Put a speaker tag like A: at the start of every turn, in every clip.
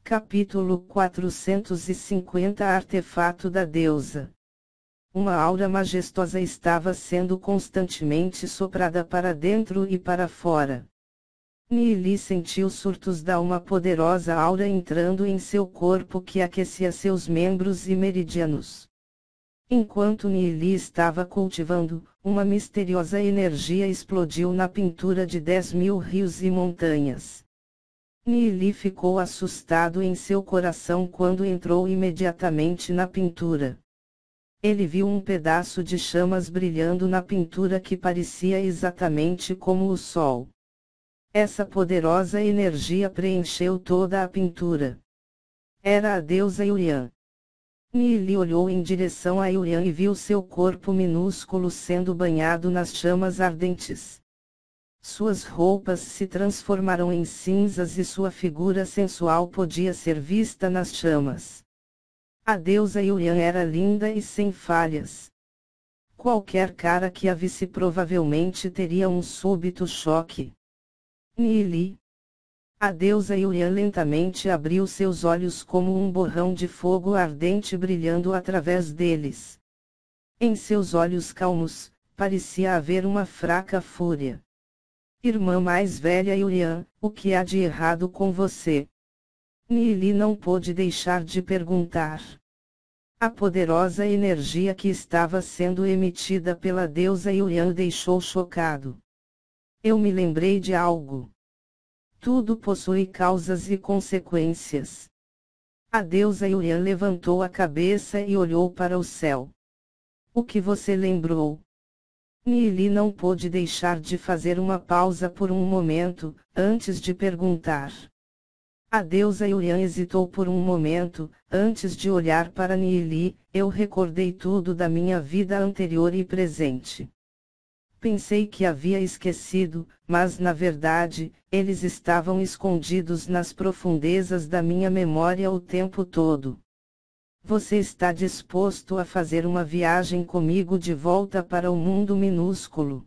A: Capítulo 450 Artefato da deusa. Uma aura majestosa estava sendo constantemente soprada para dentro e para fora. Nili sentiu surtos da uma poderosa aura entrando em seu corpo que aquecia seus membros e meridianos. Enquanto Nili estava cultivando, uma misteriosa energia explodiu na pintura de 10.000 rios e montanhas. Nili ficou assustado em seu coração quando entrou imediatamente na pintura. Ele viu um pedaço de chamas brilhando na pintura que parecia exatamente como o sol. Essa poderosa energia preencheu toda a pintura. Era a deusa Yurian. Nili olhou em direção a Yurian e viu seu corpo minúsculo sendo banhado nas chamas ardentes. Suas roupas se transformaram em cinzas e sua figura sensual podia ser vista nas chamas. A deusa Yurian era linda e sem falhas. Qualquer cara que a visse provavelmente teria um súbito choque. Nili. A deusa Yurian lentamente abriu seus olhos como um borrão de fogo ardente brilhando através deles. Em seus olhos calmos, parecia haver uma fraca fúria. Irmã mais velha Yurian, o que há de errado com você? Nili não pôde deixar de perguntar. A poderosa energia que estava sendo emitida pela deusa Yurian o deixou chocado. Eu me lembrei de algo. Tudo possui causas e consequências. A deusa Yurian levantou a cabeça e olhou para o céu. O que você lembrou? Nili não pôde deixar de fazer uma pausa por um momento, antes de perguntar. A deusa Yurian hesitou por um momento, antes de olhar para Nili. Eu recordei tudo da minha vida anterior e presente. Pensei que havia esquecido, mas na verdade, eles estavam escondidos nas profundezas da minha memória o tempo todo. Você está disposto a fazer uma viagem comigo de volta para o mundo minúsculo?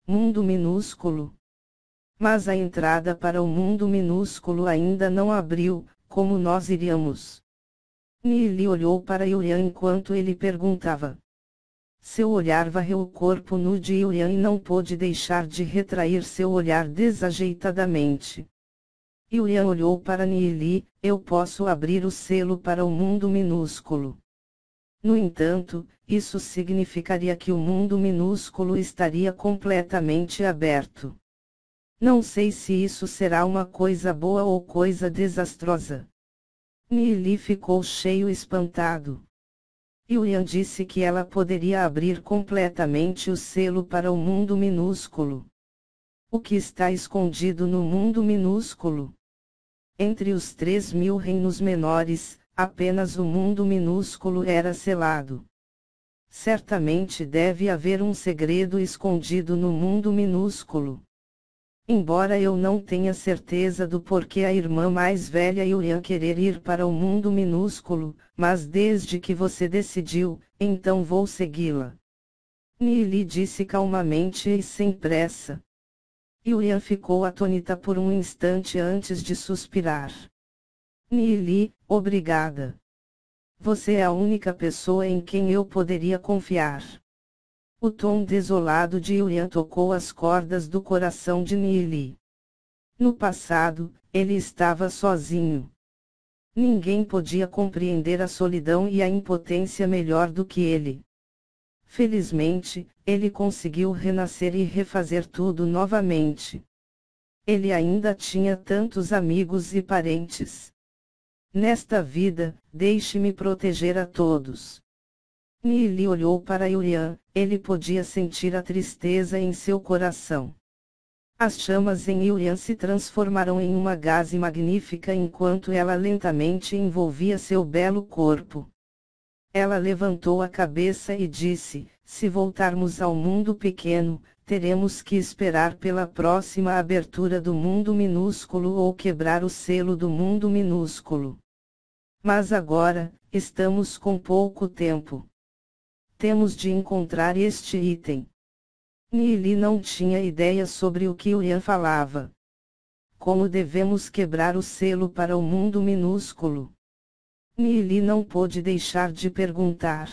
A: Mundo minúsculo? Mas a entrada para o mundo minúsculo ainda não abriu, como nós iríamos? Nili olhou para Yurian enquanto ele perguntava. Seu olhar varreu o corpo nu de Yurian e não pôde deixar de retrair seu olhar desajeitadamente. Yurian olhou para Nili. Eu posso abrir o selo para o mundo minúsculo. No entanto, isso significaria que o mundo minúsculo estaria completamente aberto. Não sei se isso será uma coisa boa ou coisa desastrosa. Nili ficou cheio espantado. Yurian disse que ela poderia abrir completamente o selo para o mundo minúsculo. O que está escondido no mundo minúsculo? Entre os 3.000 reinos menores, apenas o mundo minúsculo era selado. Certamente deve haver um segredo escondido no mundo minúsculo. Embora eu não tenha certeza do porquê a irmã mais velha Yurian querer ir para o mundo minúsculo, mas desde que você decidiu, então vou segui-la. Nili disse calmamente e sem pressa. Yurian ficou atônita por um instante antes de suspirar. Nili, obrigada. Você é a única pessoa em quem eu poderia confiar. O tom desolado de Yurian tocou as cordas do coração de Nili. No passado, ele estava sozinho. Ninguém podia compreender a solidão e a impotência melhor do que ele. Felizmente, ele conseguiu renascer e refazer tudo novamente. Ele ainda tinha tantos amigos e parentes. Nesta vida, deixe-me proteger a todos. Nili olhou para Yurian. Ele podia sentir a tristeza em seu coração. As chamas em Yurian se transformaram em uma gaze magnífica enquanto ela lentamente envolvia seu belo corpo. Ela levantou a cabeça e disse: se voltarmos ao mundo pequeno, teremos que esperar pela próxima abertura do mundo minúsculo ou quebrar o selo do mundo minúsculo. Mas agora, estamos com pouco tempo. Temos de encontrar este item. Nili não tinha ideia sobre o que Yurian falava. Como devemos quebrar o selo para o mundo minúsculo? Nili não pôde deixar de perguntar.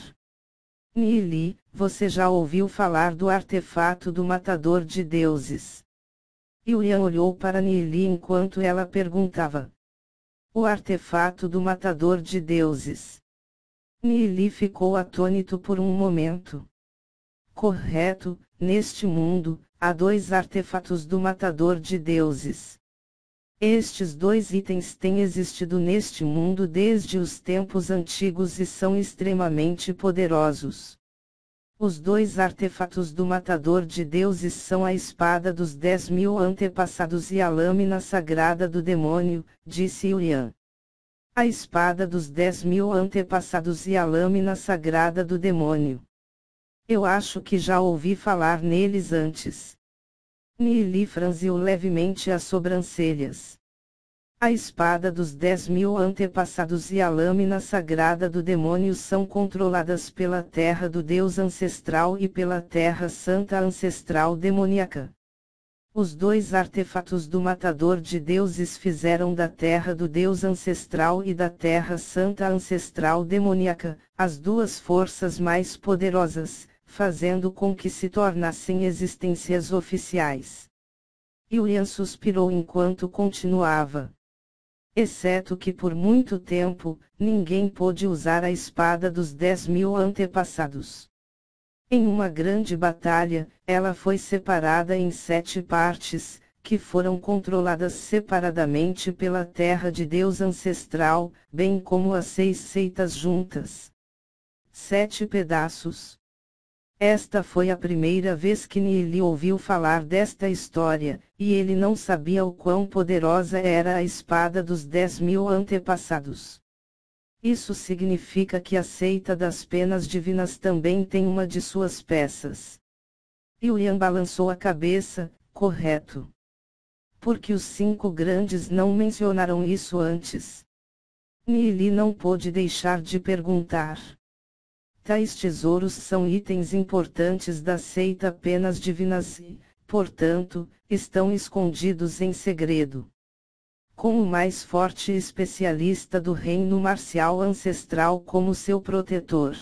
A: Nili, você já ouviu falar do artefato do matador de deuses? Yulian olhou para Nili enquanto ela perguntava. O artefato do matador de deuses. Nili ficou atônito por um momento. Correto, neste mundo, há 2 artefatos do matador de deuses. Estes 2 itens têm existido neste mundo desde os tempos antigos e são extremamente poderosos. Os 2 artefatos do matador de deuses são a espada dos 10.000 antepassados e a lâmina sagrada do demônio, disse Yulian. A espada dos 10.000 antepassados e a lâmina sagrada do demônio. Eu acho que já ouvi falar neles antes. Nili franziu levemente as sobrancelhas. A espada dos 10.000 antepassados e a lâmina sagrada do demônio são controladas pela terra do Deus ancestral e pela terra santa ancestral demoníaca. Os 2 artefatos do matador de deuses fizeram da terra do Deus ancestral e da terra santa ancestral demoníaca, as 2 forças mais poderosas, fazendo com que se tornassem existências oficiais. Yulian suspirou enquanto continuava. Exceto que por muito tempo, ninguém pôde usar a espada dos 10.000 antepassados. Em uma grande batalha, ela foi separada em 7 partes, que foram controladas separadamente pela terra de Deus ancestral, bem como as 6 seitas juntas. 7 pedaços. Esta foi a primeira vez que Nili ouviu falar desta história, e ele não sabia o quão poderosa era a espada dos 10.000 antepassados. Isso significa que a seita das penas divinas também tem uma de suas peças. Yulian balançou a cabeça, correto. Porque os 5 grandes não mencionaram isso antes. Nili não pôde deixar de perguntar. Tais tesouros são itens importantes da seita penas divinas e, portanto, estão escondidos em segredo. Com o mais forte especialista do reino marcial ancestral como seu protetor.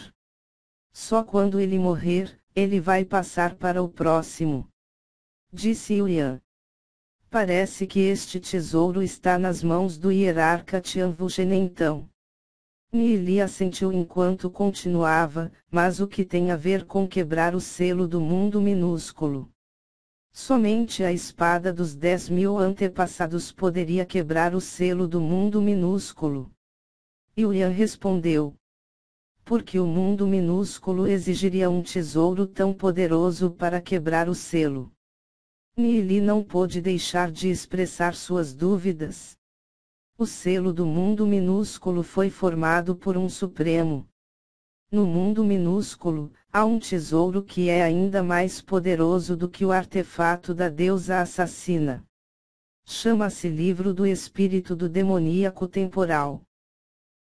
A: Só quando ele morrer, ele vai passar para o próximo. Disse Yulian. Parece que este tesouro está nas mãos do hierarca Tianvuchen então. Nili assentiu enquanto continuava, mas o que tem a ver com quebrar o selo do mundo minúsculo? Somente a espada dos 10.000 antepassados poderia quebrar o selo do mundo minúsculo. Yulian respondeu. Porque o mundo minúsculo exigiria um tesouro tão poderoso para quebrar o selo. Nili não pôde deixar de expressar suas dúvidas. O selo do mundo minúsculo foi formado por um Supremo. No mundo minúsculo, há um tesouro que é ainda mais poderoso do que o artefato da deusa assassina. Chama-se Livro do Espírito do Demoníaco Temporal.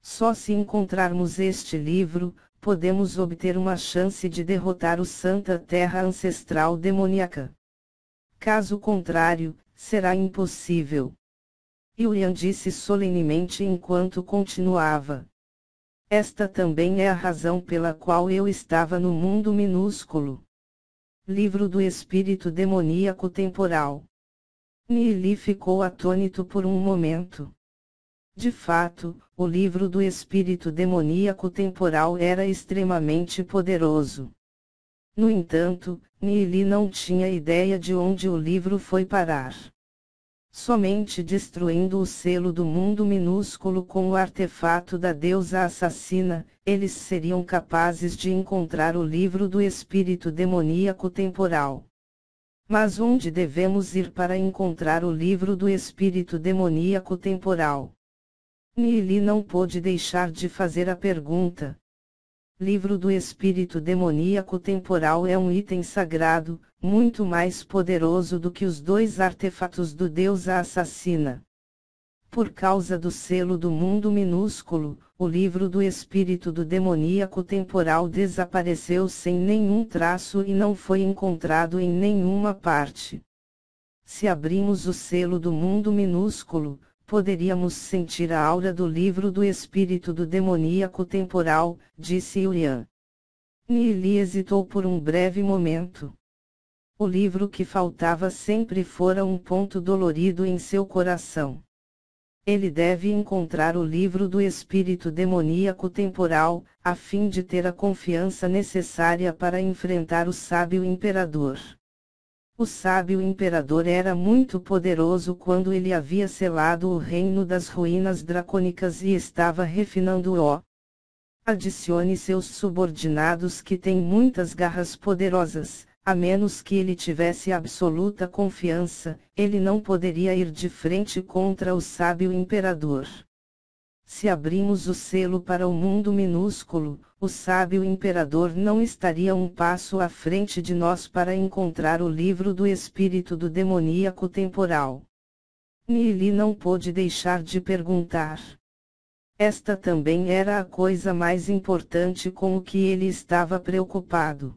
A: Só se encontrarmos este livro, podemos obter uma chance de derrotar o Santa Terra Ancestral Demoníaca. Caso contrário, será impossível. Yulian disse solenemente enquanto continuava. Esta também é a razão pela qual eu estava no mundo minúsculo. Livro do Espírito Demoníaco Temporal. Nili ficou atônito por um momento. De fato, o livro do Espírito Demoníaco Temporal era extremamente poderoso. No entanto, Nili não tinha ideia de onde o livro foi parar. Somente destruindo o selo do mundo minúsculo com o artefato da deusa assassina, eles seriam capazes de encontrar o livro do espírito demoníaco temporal. Mas onde devemos ir para encontrar o livro do espírito demoníaco temporal? Nili não pôde deixar de fazer a pergunta. Livro do espírito demoníaco temporal é um item sagrado, muito mais poderoso do que os 2 artefatos do Deus assassina. Por causa do selo do mundo minúsculo, o livro do espírito do demoníaco temporal desapareceu sem nenhum traço e não foi encontrado em nenhuma parte. Se abrimos o selo do mundo minúsculo, poderíamos sentir a aura do livro do espírito do demoníaco temporal, disse William. Neely hesitou por um breve momento. O livro que faltava sempre fora um ponto dolorido em seu coração. Ele deve encontrar o livro do espírito demoníaco temporal, a fim de ter a confiança necessária para enfrentar o sábio imperador. O sábio imperador era muito poderoso quando ele havia selado o reino das ruínas dracônicas e estava refinando-o. Adicione seus subordinados que têm muitas garras poderosas, a menos que ele tivesse absoluta confiança, ele não poderia ir de frente contra o sábio imperador. Se abrimos o selo para o mundo minúsculo, o sábio imperador não estaria um passo à frente de nós para encontrar o livro do espírito do demoníaco temporal. Neely não pôde deixar de perguntar. Esta também era a coisa mais importante com o que ele estava preocupado.